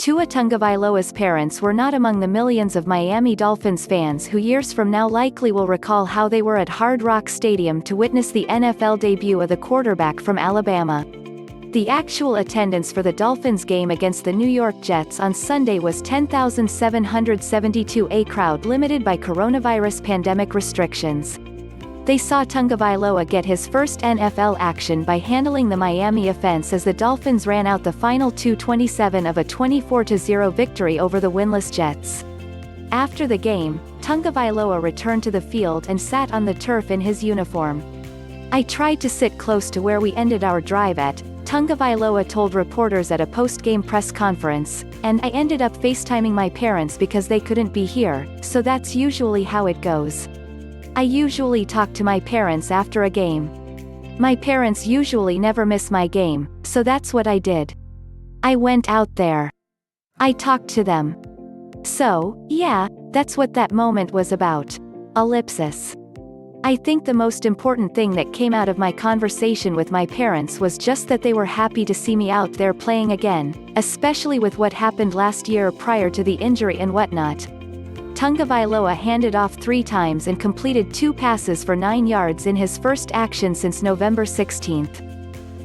Tua Tagovailoa's parents were not among the millions of Miami Dolphins fans who years from now likely will recall how they were at Hard Rock Stadium to witness the NFL debut of the quarterback from Alabama. The actual attendance for the Dolphins game against the New York Jets on Sunday was 10,772, a crowd limited by coronavirus pandemic restrictions. They saw Tagovailoa get his first NFL action by handling the Miami offense as the Dolphins ran out the final 2:27 of a 24-0 victory over the winless Jets. After the game, Tagovailoa returned to the field and sat on the turf in his uniform. "I tried to sit close to where we ended our drive at," Tagovailoa told reporters at a post-game press conference, "and I ended up Facetiming my parents because they couldn't be here, so that's usually how it goes. I usually talk to my parents after a game. My parents usually never miss my game, so that's what I did. I went out there. I talked to them. So, yeah, that's what that moment was about." Ellipsis. "I think the most important thing that came out of my conversation with my parents was just that they were happy to see me out there playing again, especially with what happened last year prior to the injury and whatnot." Tagovailoa handed off 3 times and completed 2 passes for 9 yards in his first action since November 16.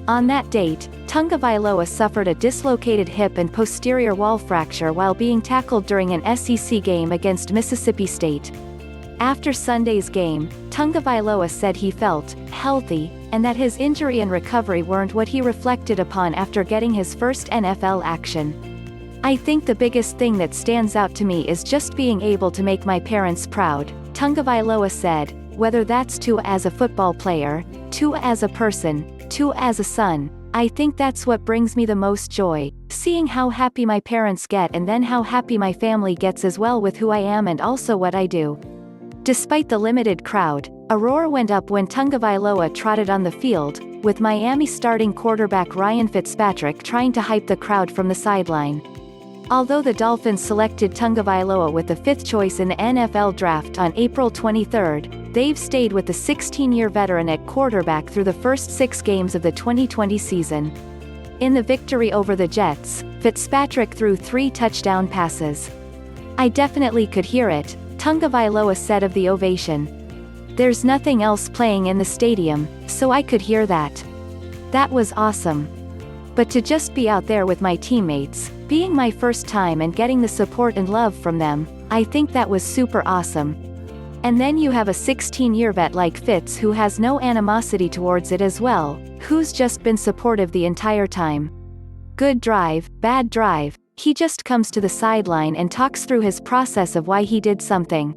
On that date, Tagovailoa suffered a dislocated hip and posterior wall fracture while being tackled during an SEC game against Mississippi State. After Sunday's game, Tagovailoa said he felt healthy, and that his injury and recovery weren't what he reflected upon after getting his first NFL action. "I think the biggest thing that stands out to me is just being able to make my parents proud," Tagovailoa said, "whether that's Tua as a football player, Tua as a person, Tua as a son. I think that's what brings me the most joy, seeing how happy my parents get and then how happy my family gets as well with who I am and also what I do." Despite the limited crowd, a roar went up when Tagovailoa trotted on the field, with Miami starting quarterback Ryan Fitzpatrick trying to hype the crowd from the sideline. Although the Dolphins selected Tagovailoa with the 5th choice in the NFL draft on April 23, they've stayed with the 16-year veteran at quarterback through the first 6 games of the 2020 season. In the victory over the Jets, Fitzpatrick threw 3 touchdown passes. "I definitely could hear it," Tagovailoa said of the ovation. "There's nothing else playing in the stadium, so I could hear that. That was awesome. But to just be out there with my teammates, being my first time and getting the support and love from them, I think that was super awesome. And then you have a 16-year vet like Fitz who has no animosity towards it as well, who's just been supportive the entire time. Good drive, bad drive, he just comes to the sideline and talks through his process of why he did something.